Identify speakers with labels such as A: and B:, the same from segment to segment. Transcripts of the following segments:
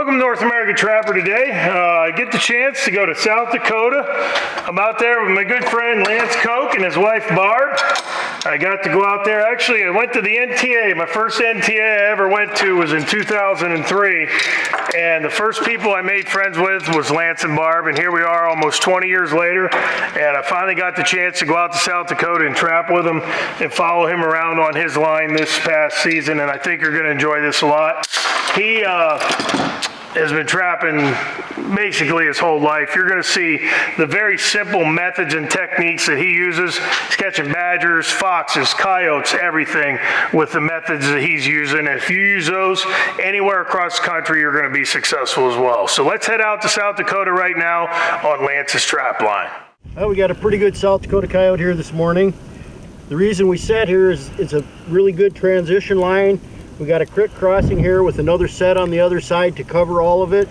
A: Welcome to North American Trapper today. I get the chance to go to South Dakota. I'm out there with my good friend Lance Koch and his wife Barb. I got to go out there. Actually, I went to the NTA. My first NTA I ever went to was in 2003. And the first people I made friends with was Lance and Barb. And here we are almost 20 years later. And I finally got the chance to go out to South Dakota and trap with him and follow him around on his line this past season. And I think you're going to enjoy this a lot. He has been trapping basically his whole life. You're going to see the very simple methods and techniques that he uses. He's catching badgers, foxes, coyotes, everything with the methods that he's using. And if you use those anywhere across the country, you're going to be successful as well. So let's head out to South Dakota right now on Lance's trap line.
B: Well, we got a pretty good South Dakota coyote here this morning. The reason we sat here is it's a really good transition line. We got a creek crossing here with another set on the other side to cover all of it.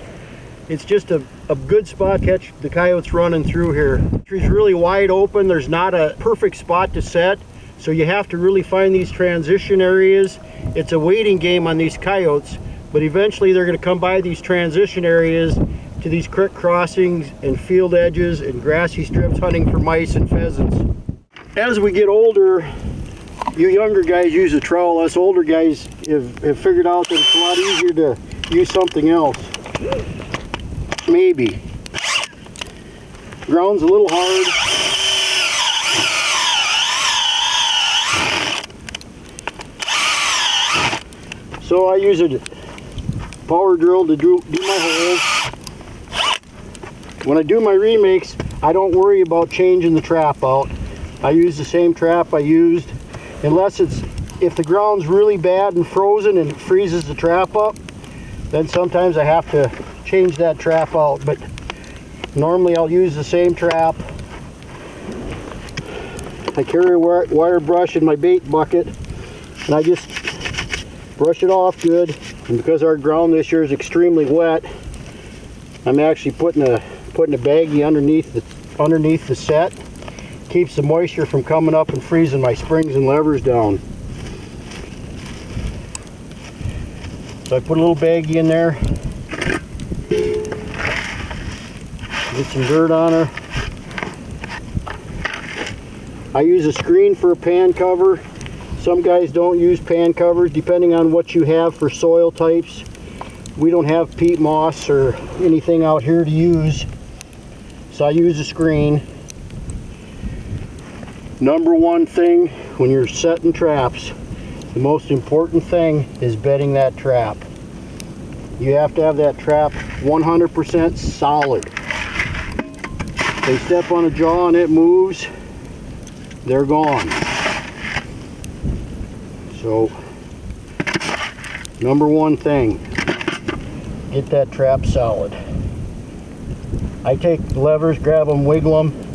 B: It's just a good spot to catch the coyotes running through here. It's really wide open. There's not a perfect spot to set, so you have to really find these transition areas. It's a waiting game on these coyotes, but eventually they're going to come by these transition areas to these creek crossings and field edges and grassy strips hunting for mice and pheasants. As we get older, you younger guys use a trowel. Us older guys have figured out that it's a lot easier to use something else. Maybe. Ground's a little hard. So I use a power drill to do my holes. When I do my remakes, I don't worry about changing the trap out. I use the same trap I used. Unless if the ground's really bad and frozen and it freezes the trap up, then sometimes I have to change that trap out. But normally I'll use the same trap. I carry a wire brush in my bait bucket and I just brush it off good. And because our ground this year is extremely wet, I'm actually putting a baggie underneath the set. Keeps the moisture from coming up and freezing my springs and levers down. So I put a little baggie in there, get some dirt on her. I use a screen for a pan cover. Some guys don't use pan covers depending on what you have for soil types. We don't have peat moss or anything out here to use, so I use a screen. Number one thing when you're setting traps, the most important thing is bedding that trap. You have to have that trap 100% solid. If they step on a jaw and it moves, they're gone. So, number one thing, get that trap solid. I take the levers, grab them, wiggle them,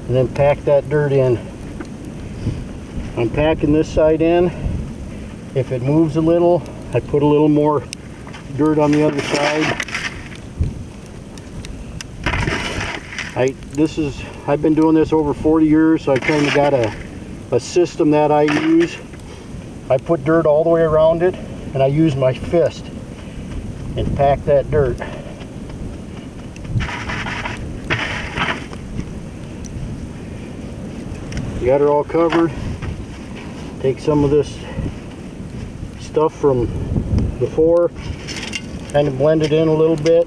B: and then pack that dirt in. I'm packing this side in. If it moves a little, I put a little more dirt on the other side. I've been doing this over 40 years, so I kind of got a system that I use. I put dirt all the way around it, and I use my fist and pack that dirt. Got her all covered. Take some of this stuff from before, kind of blend it in a little bit.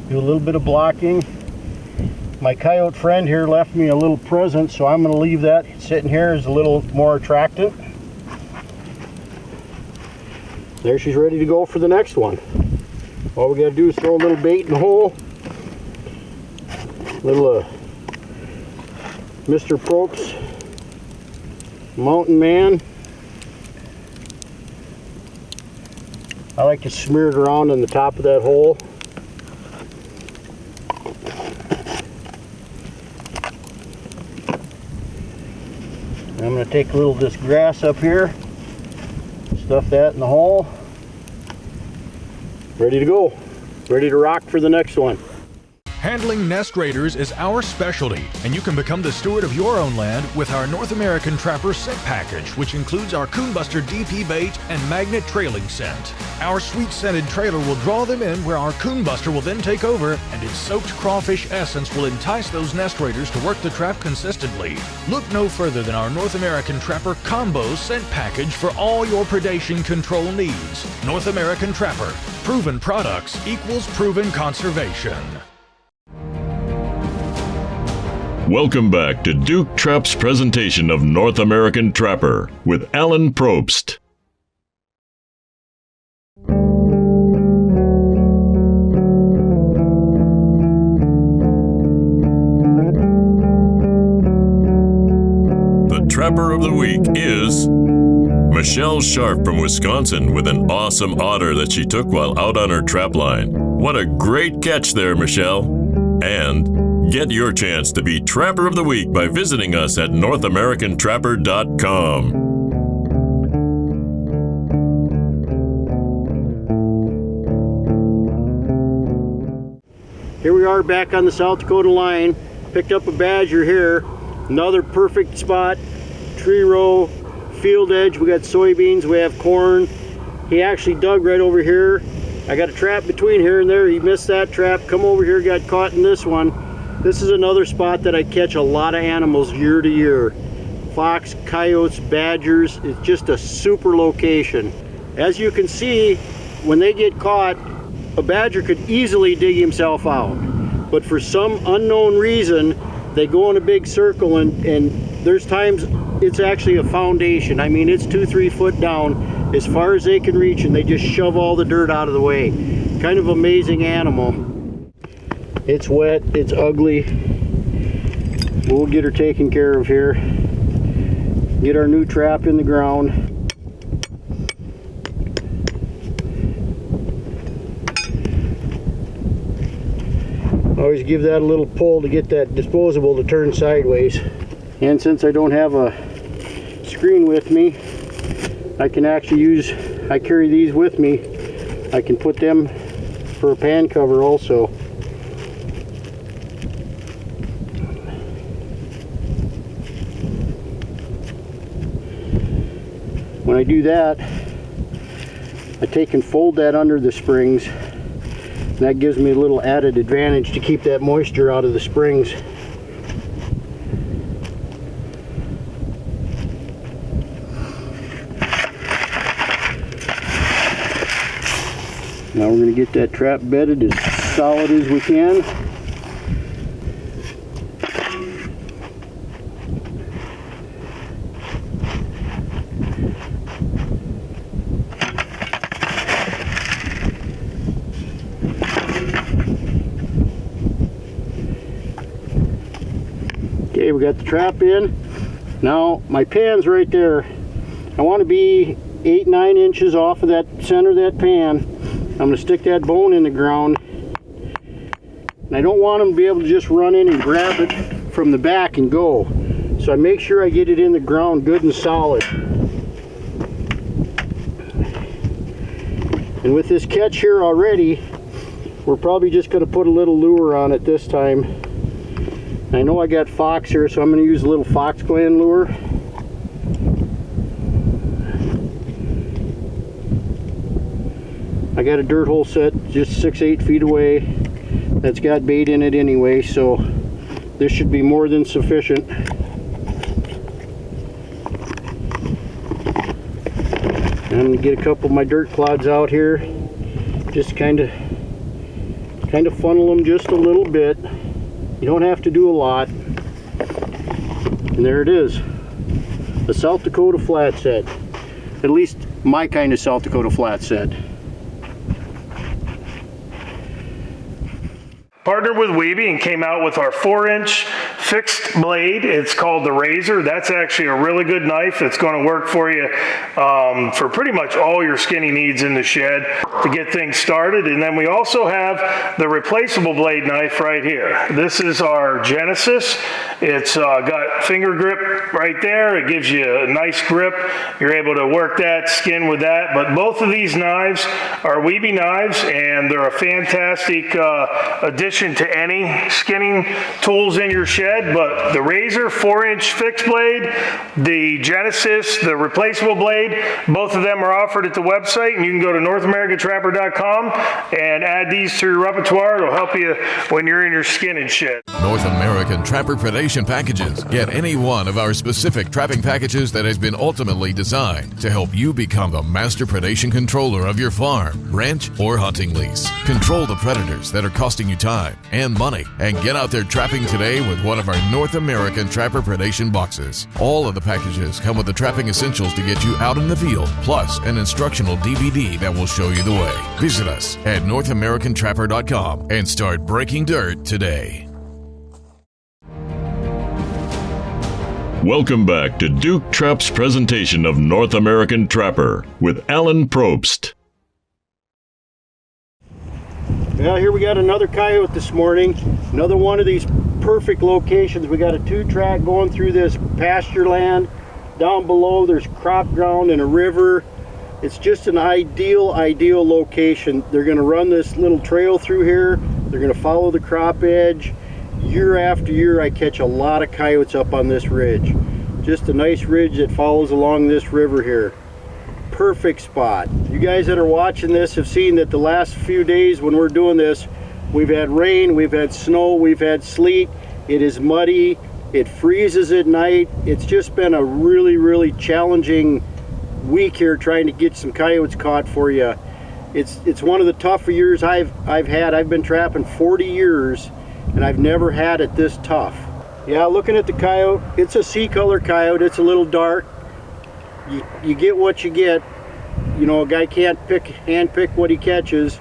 B: Do a little bit of blocking. My coyote friend here left me a little present, so I'm going to leave that sitting here as a little more attractant. There she's ready to go for the next one. All we got to do is throw a little bait in the hole. Little Mr. Probst Mountain Man. I like to smear it around on the top of that hole. I'm going to take a little of this grass up here, stuff that in the hole. Ready to go. Ready to rock for the next one.
C: Handling nest raiders is our specialty, and you can become the steward of your own land with our North American Trapper scent package, which includes our Coon Buster DP bait and magnet trailing scent. Our sweet scented trailer will draw them in, where our Coon Buster will then take over, and its soaked crawfish essence will entice those nest raiders to work the trap consistently. Look no further than our North American Trapper Combo scent package for all your predation control needs. North American Trapper. Proven products equals proven conservation.
D: Welcome back to Duke Trap's presentation of North American Trapper with Alan Probst. The Trapper of the Week is Michelle Sharp from Wisconsin with an awesome otter that she took while out on her trap line. What a great catch there, Michelle. And get your chance to be Trapper of the Week by visiting us at NorthAmericanTrapper.com.
B: Here we are back on the South Dakota line. Picked up a badger here. Another perfect spot. Tree row, field edge. We got soybeans, we have corn. He actually dug right over here. I got a trap between here and there. He missed that trap. Come over here, got caught in this one. This is another spot that I catch a lot of animals year to year. Fox, coyotes, badgers. It's just a super location. As you can see, when they get caught, a badger could easily dig himself out. But for some unknown reason, they go in a big circle, and there's times it's actually a foundation. I mean, it's 2-3 foot down as far as they can reach, and they just shove all the dirt out of the way. Kind of amazing animal. It's wet, it's ugly. We'll get her taken care of here. Get our new trap in the ground. Always give that a little pull to get that disposable to turn sideways. And since I don't have a screen with me, I can actually I carry these with me. I can put them for a pan cover also. When I do that, I take and fold that under the springs. And that gives me a little added advantage to keep that moisture out of the springs. Now we're going to get that trap bedded as solid as we can. Okay, we got the trap in. Now my pan's right there. I want to be 8-9 inches off of that center of that pan. I'm going to stick that bone in the ground. And I don't want them to be able to just run in and grab it from the back and go. So I make sure I get it in the ground good and solid. And with this catch here already, we're probably just going to put a little lure on it this time. I know I got fox here, so I'm going to use a little fox gland lure. I got a dirt hole set just 6-8 feet away that's got bait in it anyway, so this should be more than sufficient. I'm going to get a couple of my dirt clods out here, just kind of funnel them just a little bit. You don't have to do a lot. And there it is, a South Dakota flat set. At least my kind of South Dakota flat set.
A: Partnered with Weeby and came out with our 4-inch fixed blade. It's called the Razor. That's actually a really good knife. It's going to work for you for pretty much all your skinning needs in the shed to get things started. And then we also have the replaceable blade knife right here. This is our Genesis. It's got finger grip right there. It gives you a nice grip. You're able to work that skin with that. But both of these knives are Weeby knives, and they're a fantastic addition to any skinning tools in your shed. But the Razor 4-inch fixed blade, the Genesis, the replaceable blade, both of them are offered at the website, and you can go to NorthAmericanTrapper.com and add these to your repertoire. It'll help you when you're in your skinning shed.
E: North American Trapper Predation Packages. Get any one of our specific trapping packages that has been ultimately designed to help you become the master predation controller of your farm, ranch, or hunting lease. Control the predators that are costing you time and money, and get out there trapping today with one of our North American Trapper Predation boxes. All of the packages come with the trapping essentials to get you out in the field, plus an instructional DVD that will show you the way. Visit us at NorthAmericanTrapper.com and start breaking dirt today.
D: Welcome back to Duke Trap's presentation of North American Trapper with Alan Probst.
B: Well, here we got another coyote this morning. Another one of these perfect locations. We got a 2-track going through this pasture land. Down below there's crop ground and a river. It's just an ideal location. They're going to run this little trail through here. They're going to follow the crop edge. Year after year I catch a lot of coyotes up on this ridge. Just a nice ridge that follows along this river here. Perfect spot. You guys that are watching this have seen that the last few days when we're doing this, we've had rain, we've had snow, we've had sleet. It is muddy, it freezes at night. It's just been a really challenging week here trying to get some coyotes caught for you. It's one of the tougher years I've had. I've been trapping 40 years and I've never had it this tough. Yeah, looking at the coyote, it's a sea-color coyote. It's a little dark. You get what you get. You know, a guy can't hand pick what he catches.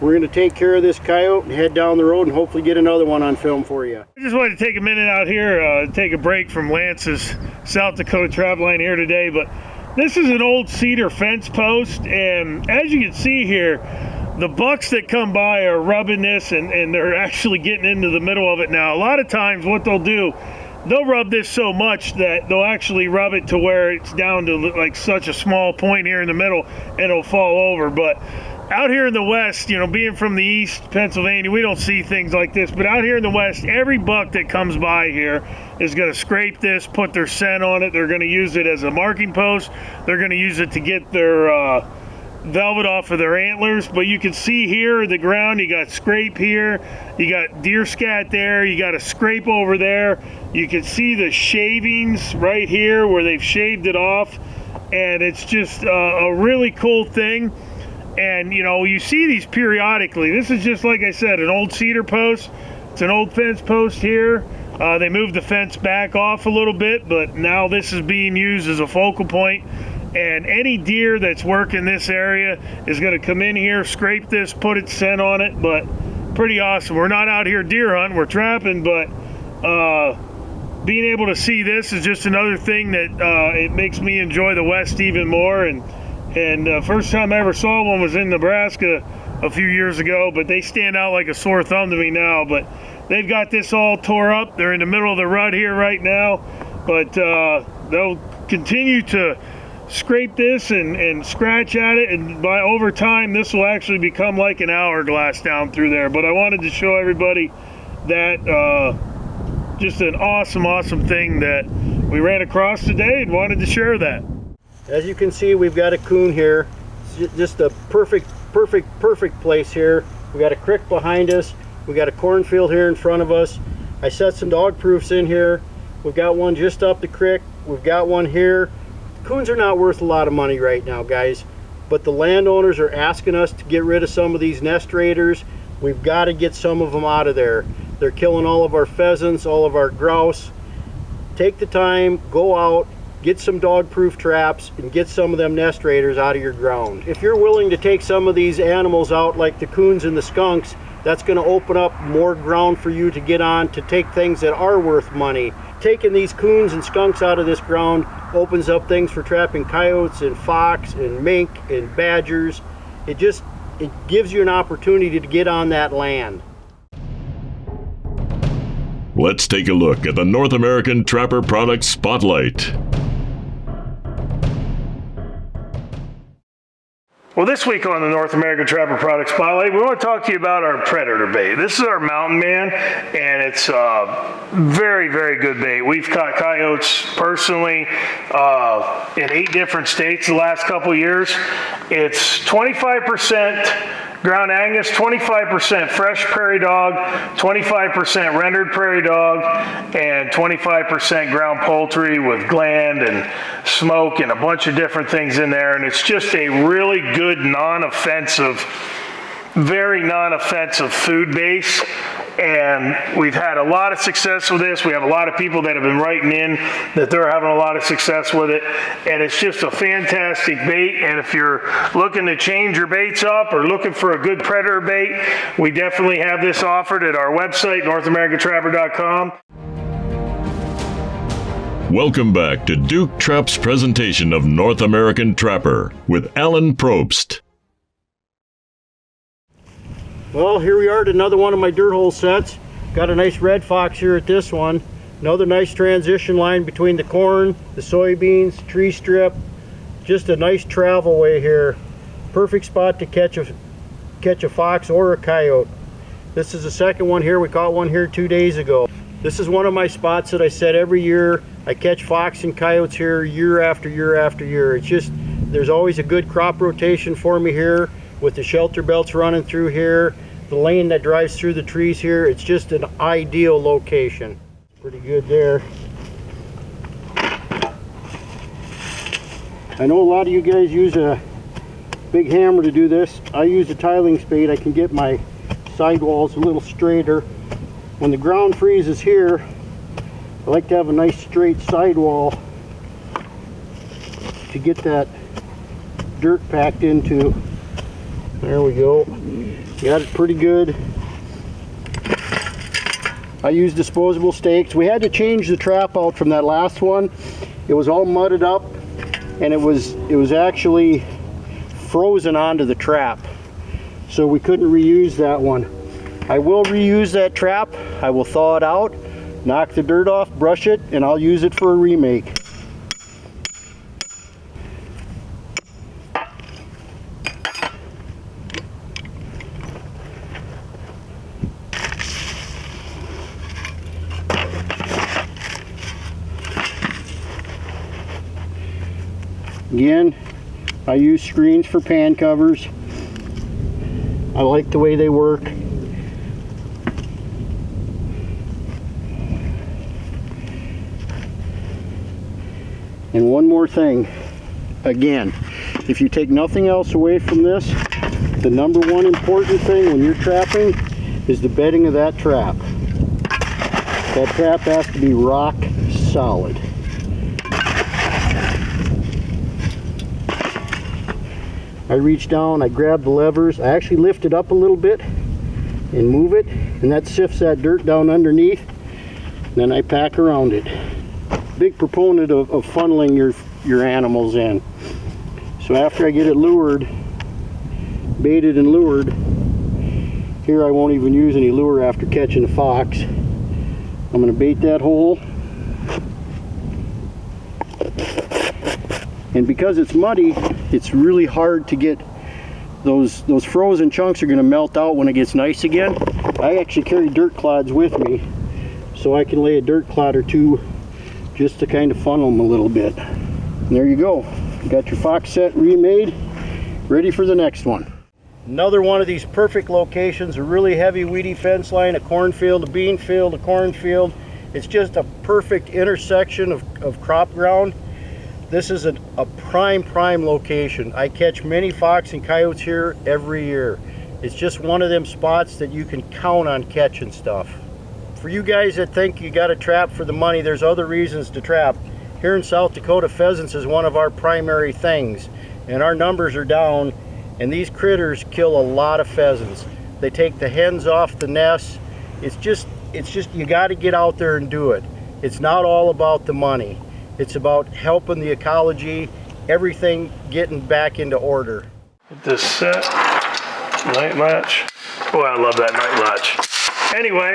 B: We're going to take care of this coyote and head down the road and hopefully get another one on film for you.
A: I just wanted to take a minute out here, take a break from Lance's South Dakota trap line here today, but this is an old cedar fence post, and as you can see here, the bucks that come by are rubbing this, and they're actually getting into the middle of it now. A lot of times what they'll do, they'll rub this so much that they'll actually rub it to where it's down to like such a small point here in the middle and it'll fall over. But out here in the west, you know, being from the east, Pennsylvania, we don't see things like this. But out here in the west, every buck that comes by here is going to scrape this, put their scent on it. They're going to use it as a marking post. They're going to use it to get their velvet off of their antlers. But you can see here the ground, you got scrape here, you got deer scat there, you got a scrape over there. You can see the shavings right here where they've shaved it off, and it's just a really cool thing. And you know, you see these periodically. This is just, like I said, an old cedar post. It's an old fence post here. They moved the fence back off a little bit, but now this is being used as a focal point. And any deer that's working this area is going to come in here, scrape this, put its scent on it. But pretty awesome. We're not out here deer hunting, we're trapping, but being able to see this is just another thing that it makes me enjoy the West even more. And first time I ever saw one was in Nebraska a few years ago, but they stand out like a sore thumb to me now. But they've got this all tore up. They're in the middle of the rut here right now, but they'll continue to scrape this and scratch at it, and by over time this will actually become like an hourglass down through there. But I wanted to show everybody that just an awesome thing that we ran across today and wanted to share that.
B: As you can see, we've got a coon here. It's just a perfect place here. We got a creek behind us. We got a cornfield here in front of us. I set some dog proofs in here. We've got one just up the creek. We've got one here. Coons are not worth a lot of money right now, guys, but the landowners are asking us to get rid of some of these nest raiders. We've got to get some of them out of there. They're killing all of our pheasants, all of our grouse. Take the time, go out, get some dog-proof traps, and get some of them nest raiders out of your ground. If you're willing to take some of these animals out, like the coons and the skunks, That's going to open up more ground for you to get on to take things that are worth money. Taking these coons and skunks out of this ground opens up things for trapping coyotes and fox and mink and badgers. It gives you an opportunity to get on that land.
D: Let's take a look at the North American Trapper Product Spotlight.
A: Well, this week on the North American Trapper Product Spotlight, we want to talk to you about our predator bait. This is our Mountain Man, and it's very, very good bait. We've caught coyotes personally in 8 different states the last couple years. It's 25% ground Angus, 25% fresh prairie dog, 25% rendered prairie dog, and 25% ground poultry with gland and smoke and a bunch of different things in there. And it's just a really good non-offensive, very non-offensive food base. And we've had a lot of success with this. We have a lot of people that have been writing in that they're having a lot of success with it. And it's just a fantastic bait. And if you're looking to change your baits up or looking for a good predator bait, we definitely have this offered at our website, NorthAmericanTrapper.com.
D: Welcome back to Duke Trap's presentation of North American Trapper with Alan Probst.
B: Well, here we are at another one of my dirt hole sets. Got a nice red fox here at this one. Another nice transition line between the corn, the soybeans, tree strip. Just a nice travel way here. Perfect spot to catch a fox or a coyote. This is the second one here. We caught one here 2 days ago. This is one of my spots that I set every year. I catch fox and coyotes here year after year after year. It's just, there's always a good crop rotation for me here with the shelter belts running through here. The lane that drives through the trees here, it's just an ideal location. Pretty good there. I know a lot of you guys use a big hammer to do this. I use a tiling spade. I can get my sidewalls a little straighter. When the ground freezes here, I like to have a nice straight sidewall to get that dirt packed into. There we go. Got it pretty good. I use disposable stakes. We had to change the trap out from that last one. It was all mudded up and it was actually frozen onto the trap. So we couldn't reuse that one. I will reuse that trap. I will thaw it out, knock the dirt off, brush it, and I'll use it for a remake. Again, I use screens for pan covers. I like the way they work. And one more thing, again, if you take nothing else away from this, the number one important thing when you're trapping is the bedding of that trap. That trap has to be rock solid. I reach down, I grab the levers, I actually lift it up a little bit and move it, and that sifts that dirt down underneath. Then I pack around it. Big proponent of funneling your animals in. So after I get it lured, baited and lured, here I won't even use any lure after catching a fox. I'm going to bait that hole. And because it's muddy, it's really hard to get those frozen chunks are going to melt out when it gets nice again. I actually carry dirt clods with me so I can lay a dirt clod or two just to kind of funnel them a little bit. And there you go. You got your fox set remade, ready for the next one. Another one of these perfect locations, a really heavy weedy fence line, a cornfield, a bean field, a cornfield. It's just a perfect intersection of crop ground. This is a prime location. I catch many fox and coyotes here every year. It's just one of them spots that you can count on catching stuff. For you guys that think you got to trap for the money, there's other reasons to trap. Here in South Dakota, pheasants is one of our primary things, and our numbers are down, and these critters kill a lot of pheasants. They take the hens off the nests. It's just you got to get out there and do it. It's not all about the money. It's about helping the ecology, everything getting back into order.
A: Get this set, night latch. Boy, I love that night latch. Anyway,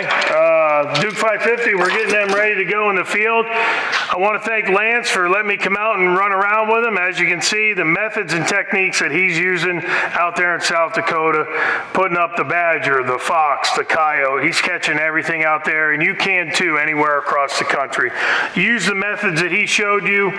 A: Duke 550, we're getting them ready to go in the field. I want to thank Lance for letting me come out and run around with him. As you can see, the methods and techniques that he's using out there in South Dakota, putting up the badger, the fox, the coyote, he's catching everything out there, and you can too anywhere across the country. Use the methods that he showed you,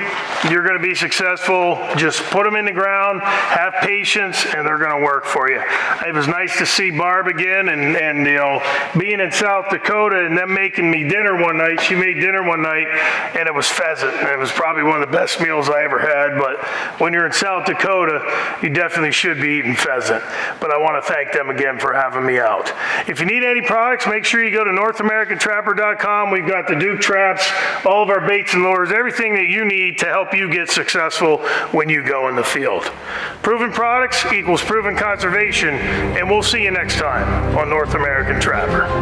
A: you're going to be successful. Just put them in the ground, have patience, and they're going to work for you. It was nice to see Barb again, and you know, being in South Dakota and them making me dinner one night. She made dinner one night and it was pheasant. And it was probably one of the best meals I ever had. But when you're in South Dakota, you definitely should be eating pheasant. But I want to thank them again for having me out. If you need any products, make sure you go to NorthAmericanTrapper.com. We've got the Duke traps, all of our baits and lures, everything that you need to help you get successful when you go in the field. Proven products equals proven conservation, and we'll see you next time on North American Trapper.